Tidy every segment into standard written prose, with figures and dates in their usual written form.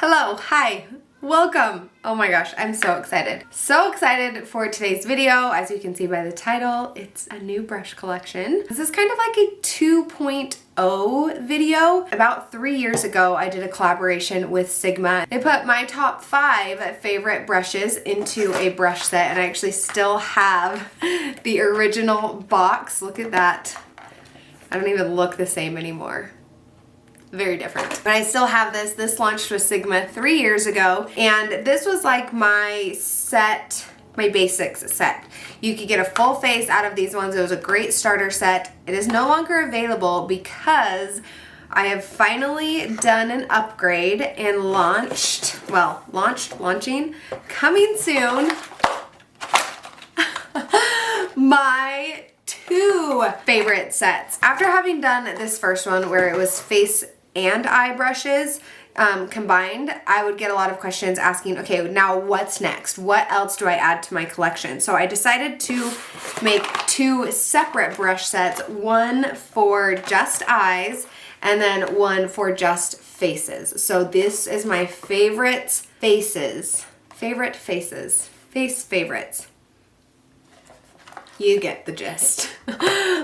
Hello, hi, welcome. Oh my gosh, I'm so excited. So excited for today's video. As you can see by the title, it's a new brush collection. This is kind of like a 2.0 video. About 3 years ago, I did a collaboration with Sigma. They put my top 5 favorite brushes into a brush set, and I actually still have the original box. Look at that. I don't even look the same anymore. Very different. But I still have this. This launched with Sigma 3 years ago, and this was like my set, my basics set. You could get a full face out of these ones. It was a great starter set. It is no longer available because I have finally done an upgrade and launching, coming soon, my 2 favorite sets. After having done this first one where it was face and eye brushes combined, I would get a lot of questions asking, okay, now what's next? What else do I add to my collection? So I decided to make 2 separate brush sets, one for just eyes and then one for just faces. So this is my favorites, face favorites. You get the gist.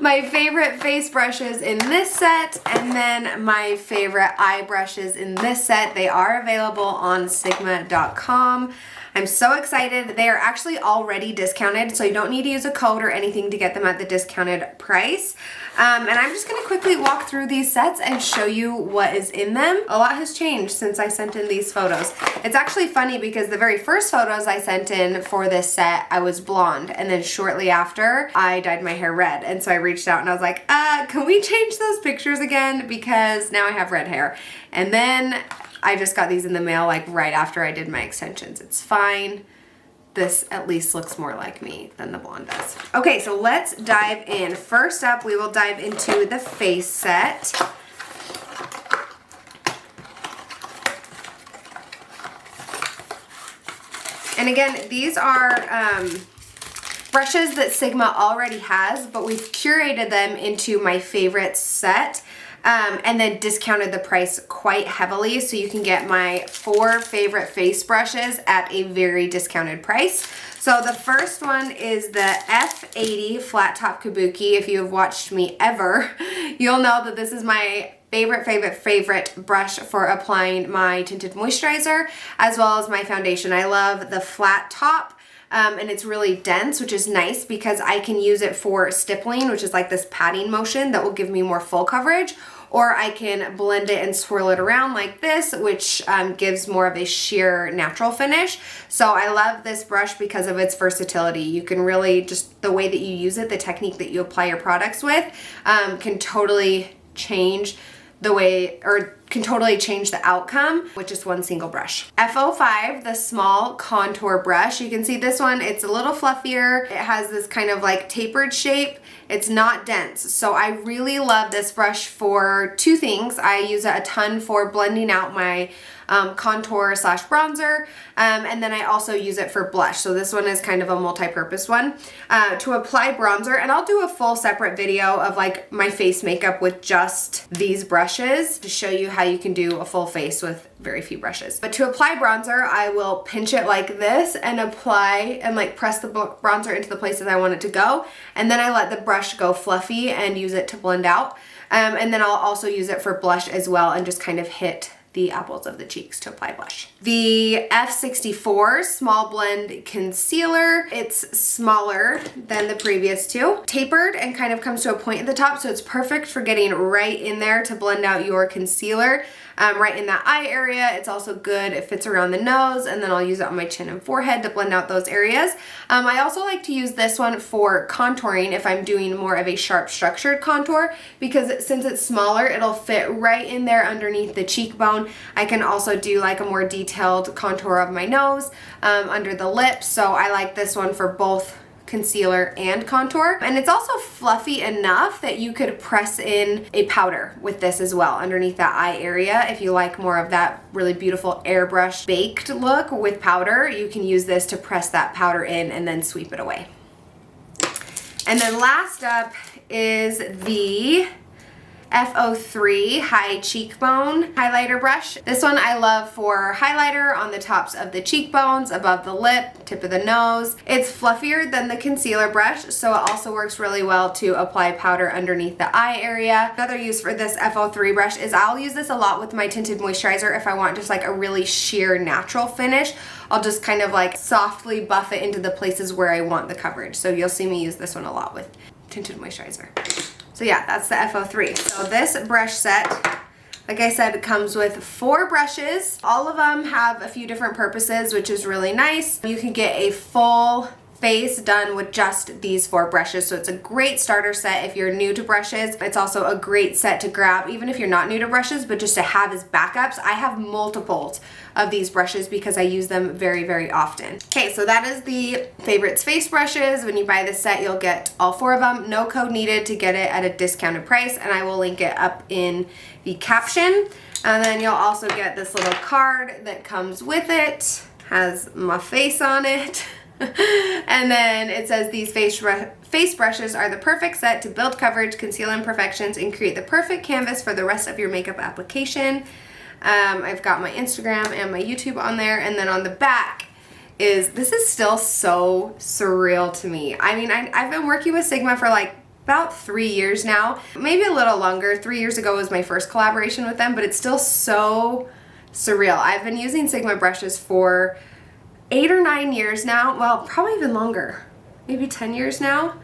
My favorite face brushes in this set, and then my favorite eye brushes in this set. They are available on sigma.com. I'm so excited. They are actually already discounted, so you don't need to use a code or anything to get them at the discounted price. And I'm just gonna quickly walk through these sets and show you what is in them. A lot has changed since I sent in these photos. It's actually funny because the very first photos I sent in for this set, I was blonde, and then shortly after, I dyed my hair red. And so I reached out and I was like, can we change those pictures again? Because now I have red hair. And then I just got these in the mail like right after I did my extensions. It's fine. This at least looks more like me than the blonde does. Okay, so let's dive in. First up, we will dive into the face set. And again, these are brushes that Sigma already has, but we've curated them into my favorite set. And then discounted the price quite heavily, so you can get my 4 favorite face brushes at a very discounted price. So the first one is the F80 Flat Top Kabuki. If you have watched me ever, you'll know that this is my favorite brush for applying my tinted moisturizer as well as my foundation. I love the flat top. And it's really dense, which is nice because I can use it for stippling, which is like this patting motion that will give me more full coverage, or I can blend it and swirl it around like this, which gives more of a sheer natural finish. So I love this brush because of its versatility. You can really just, the way that you use it, the technique that you apply your products with can totally change the way, or can totally change the outcome with just one single brush. F05, the small contour brush. You can see this one, it's a little fluffier. It has this kind of like tapered shape. It's not dense. So I really love this brush for 2 things. I use it a ton for blending out my contour / bronzer, and then I also use it for blush. So this one is kind of a multi-purpose one. To apply bronzer, and I'll do a full separate video of like my face makeup with just these brushes to show you how you can do a full face with very few brushes. But to apply bronzer, I will pinch it like this and apply and like press the bronzer into the places I want it to go, and then I let the brush go fluffy and use it to blend out. And then I'll also use it for blush as well and just kind of hit the apples of the cheeks to apply blush. The F64 Small Blend Concealer. It's smaller than the previous 2. Tapered and kind of comes to a point at the top, so it's perfect for getting right in there to blend out your concealer. Right in that eye area. It's also good, it fits around the nose, and then I'll use it on my chin and forehead to blend out those areas. I also like to use this one for contouring if I'm doing more of a sharp structured contour, because since it's smaller, it'll fit right in there underneath the cheekbone. I can also do like a more detailed contour of my nose, under the lips, so I like this one for both concealer and contour. And it's also fluffy enough that you could press in a powder with this as well underneath that eye area. If you like more of that really beautiful airbrush baked look with powder, you can use this to press that powder in and then sweep it away. And then last up is the F03 High Cheekbone Highlighter Brush. This one I love for highlighter on the tops of the cheekbones, above the lip, tip of the nose. It's fluffier than the concealer brush, so it also works really well to apply powder underneath the eye area. Another use for this F03 brush is I'll use this a lot with my tinted moisturizer if I want just like a really sheer natural finish. I'll just kind of like softly buff it into the places where I want the coverage. So you'll see me use this one a lot with tinted moisturizer. So yeah, that's the F03. So this brush set, like I said, it comes with 4 brushes. All of them have a few different purposes, which is really nice. You can get a full face done with just these 4 brushes, so it's a great starter set if you're new to brushes. It's also a great set to grab even if you're not new to brushes, but just to have as backups. I have multiples of these brushes because I use them very, very often. Okay, so that is the Favorites face brushes. When you buy this set, you'll get all 4 of them. No code needed to get it at a discounted price, and I will link it up in the caption. And then you'll also get this little card that comes with it, has my face on it. And then it says these face brushes are the perfect set to build coverage, conceal imperfections, and create the perfect canvas for the rest of your makeup application. I've got my Instagram and my YouTube on there, and then on the back this is still so surreal to me. I mean, I've been working with Sigma for like about 3 years now, maybe a little longer. 3 years ago was my first collaboration with them, but it's still so surreal. I've been using Sigma brushes for 8 or 9 years now. Well, probably even longer, maybe 10 years now.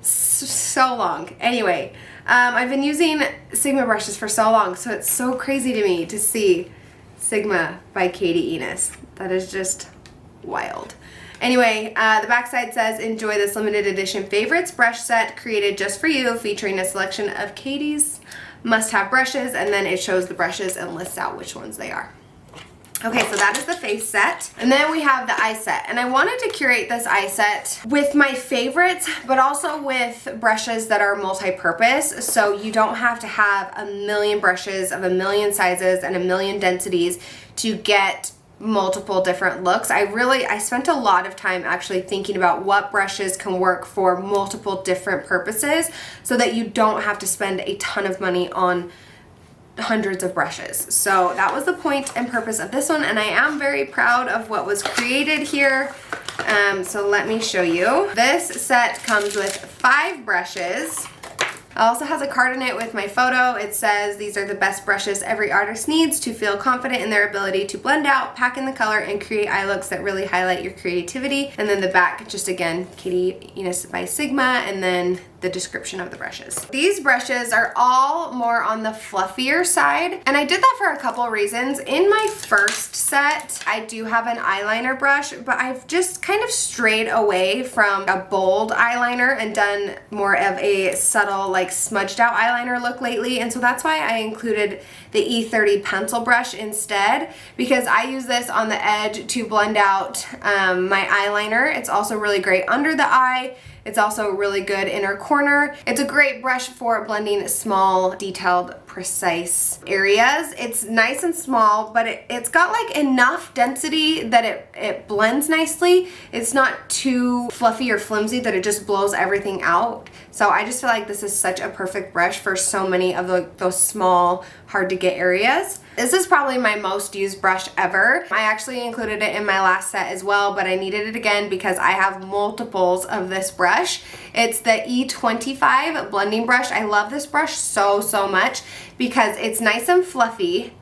So long. Anyway, I've been using Sigma brushes for so long, so it's so crazy to me to see Sigma by Katie Enos. That is just wild. Anyway, the backside says, enjoy this limited edition Favorites brush set created just for you, featuring a selection of Katie's must-have brushes, and then it shows the brushes and lists out which ones they are. Okay, so that is the face set. And then we have the eye set. And I wanted to curate this eye set with my favorites, but also with brushes that are multi-purpose. So you don't have to have a million brushes of a million sizes and a million densities to get multiple different looks. I spent a lot of time actually thinking about what brushes can work for multiple different purposes so that you don't have to spend a ton of money on hundreds of brushes. So that was the point and purpose of this one, and I am very proud of what was created here. So let me show you. This set comes with 5 brushes. It also has a card in it with my photo. It says these are the best brushes every artist needs to feel confident in their ability to blend out, pack in the color, and create eye looks that really highlight your creativity. And then the back, just again, Katie Enos by Sigma, and then the description of the brushes. These brushes are all more on the fluffier side, and I did that for a couple reasons. In my first set, I do have an eyeliner brush, but I've just kind of strayed away from a bold eyeliner and done more of a subtle, like smudged out eyeliner look lately, and so that's why I included the E30 pencil brush instead, because I use this on the edge to blend out my eyeliner. It's also really great under the eye. It's also really good inner corner. It's a great brush for blending small, detailed, precise areas. It's nice and small, but it's got like enough density that it blends nicely. It's not too fluffy or flimsy that it just blows everything out. So I just feel like this is such a perfect brush for so many of those small, hard to get areas. This is probably my most used brush ever. I actually included it in my last set as well, but I needed it again because I have multiples of this brush. It's the E25 blending brush. I love this brush so much because it's nice and fluffy.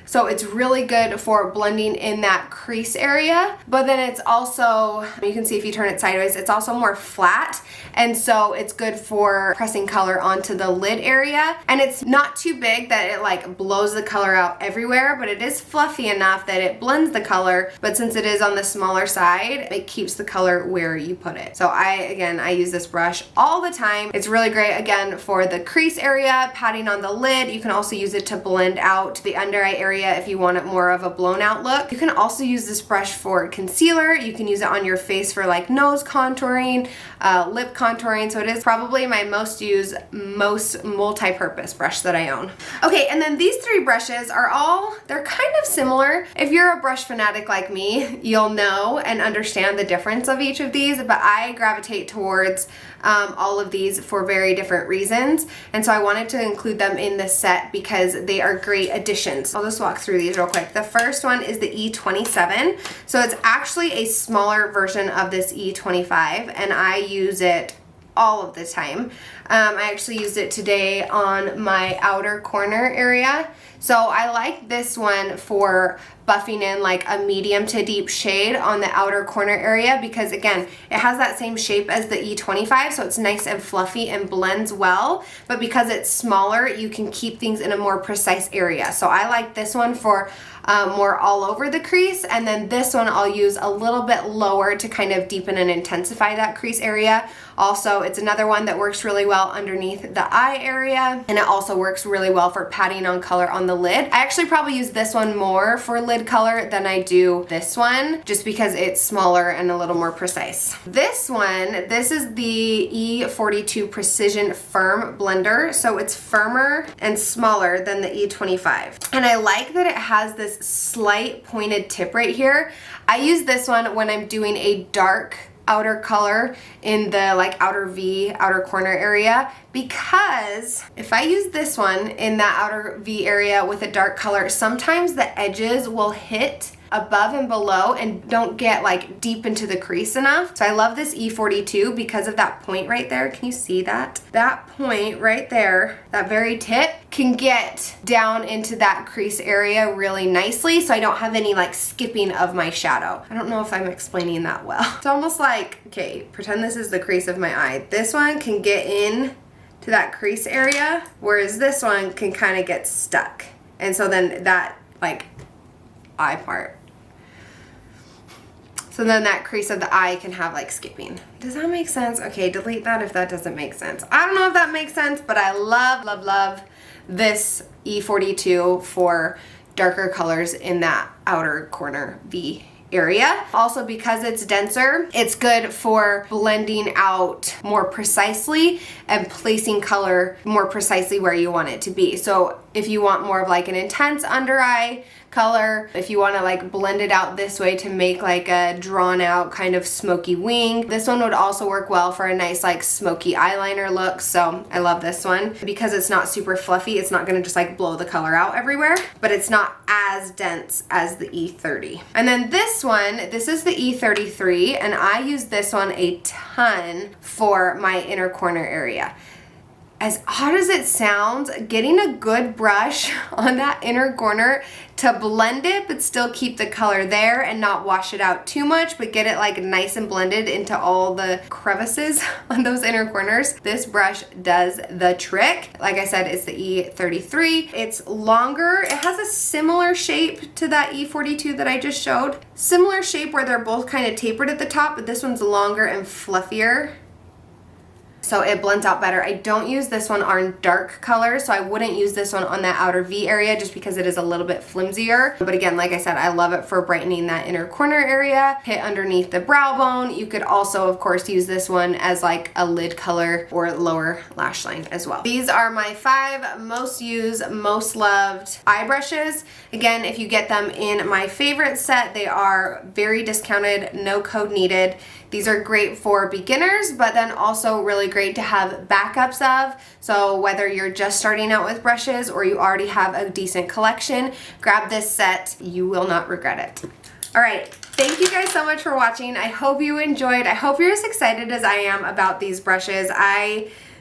So it's really good for blending in that crease area, but then it's also, you can see if you turn it sideways, it's also more flat, and so it's good for pressing color onto the lid area. And it's not too big that it like blows the color out everywhere, but it is fluffy enough that it blends the color, but since it is on the smaller side, it keeps the color where you put it. So I use this brush all the time. It's really great, again, for the crease area, patting on the lid. You can also use it to blend out the under eye area area if you want it more of a blown out look. You can also use this brush for concealer. You can use it on your face for like nose contouring, lip contouring. So it is probably my most used, most multi-purpose brush that I own. Okay, and then these three brushes are they're kind of similar. If you're a brush fanatic like me, you'll know and understand the difference of each of these, but I gravitate towards all of these for very different reasons. And so I wanted to include them in this set because they are great additions. I'll just walk through these real quick. The first one is the E27. So it's actually a smaller version of this E25, and I use it all of the time. I actually used it today on my outer corner area. So I like this one for buffing in like a medium to deep shade on the outer corner area because again, it has that same shape as the E25, so it's nice and fluffy and blends well, but because it's smaller, you can keep things in a more precise area. So I like this one for more all over the crease, and then this one I'll use a little bit lower to kind of deepen and intensify that crease area. Also, it's another one that works really well underneath the eye area, and it also works really well for patting on color on the lid. I actually probably use this one more for lid color than I do this one, just because it's smaller and a little more precise. This one, this is the E42 Precision Firm Blender, so it's firmer and smaller than the E25. And I like that it has this slight pointed tip right here. I use this one when I'm doing a dark outer color in the like outer V, outer corner area, because if I use this one in that outer V area with a dark color, sometimes the edges will hit above and below and don't get like deep into the crease enough. So I love this E42 because of that point right there. Can you see that? That point right there, that very tip, can get down into that crease area really nicely, so I don't have any like skipping of my shadow. I don't know if I'm explaining that well. It's almost like, okay, pretend this is the crease of my eye. This one can get in to that crease area, whereas this one can kind of get stuck. And so then that like eye part. So then that crease of the eye can have like skipping. Does that make sense? Okay, delete that if that doesn't make sense. I don't know if that makes sense, but I love, love, love this E42 for darker colors in that outer corner V area. Also, because it's denser, it's good for blending out more precisely and placing color more precisely where you want it to be. So if you want more of like an intense under eye color, if you want to like blend it out this way to make like a drawn out kind of smoky wing, this one would also work well for a nice like smoky eyeliner look. So I love this one because it's not super fluffy. It's not going to just like blow the color out everywhere, but it's not as dense as the E30. And then this one, this is the E33, and I use this one a ton for my inner corner area. As odd as it sounds, getting a good brush on that inner corner to blend it but still keep the color there and not wash it out too much, but get it like nice and blended into all the crevices on those inner corners, this brush does the trick. Like I said, it's the E33. It's longer. It has a similar shape to that E42 that I just showed. Similar shape where they're both kind of tapered at the top, but this one's longer and fluffier, so it blends out better. I don't use this one on dark colors, so I wouldn't use this one on that outer V area just because it is a little bit flimsier. But again, like I said, I love it for brightening that inner corner area, hit underneath the brow bone. You could also, of course, use this one as like a lid color or lower lash line as well. These are my 5 most used, most loved eye brushes. Again, if you get them in my favorite set, they are very discounted, no code needed. These are great for beginners, but then also really great to have backups of. So whether you're just starting out with brushes or you already have a decent collection, grab this set. You will not regret it. All right, thank you guys so much for watching. I hope you enjoyed. I hope you're as excited as I am about these brushes.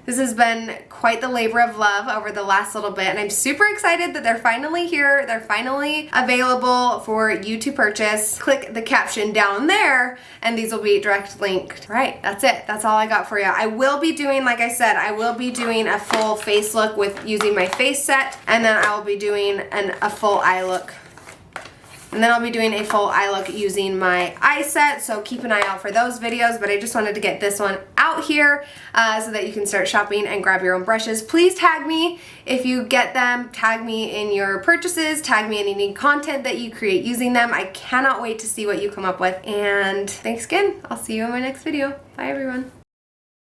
This has been quite the labor of love over the last little bit, and I'm super excited that they're finally here. They're finally available for you to purchase. Click the caption down there, and these will be direct linked. All right, that's it. That's all I got for you. I will be doing, like I said, I will be doing a full face look with using my face set, and then I will be doing a full eye look And then I'll be doing a full eye look using my eye set, so keep an eye out for those videos, but I just wanted to get this one out here so that you can start shopping and grab your own brushes. Please tag me if you get them, tag me in your purchases, tag me in any content that you create using them. I cannot wait to see what you come up with, and thanks again. I'll see you in my next video. Bye everyone.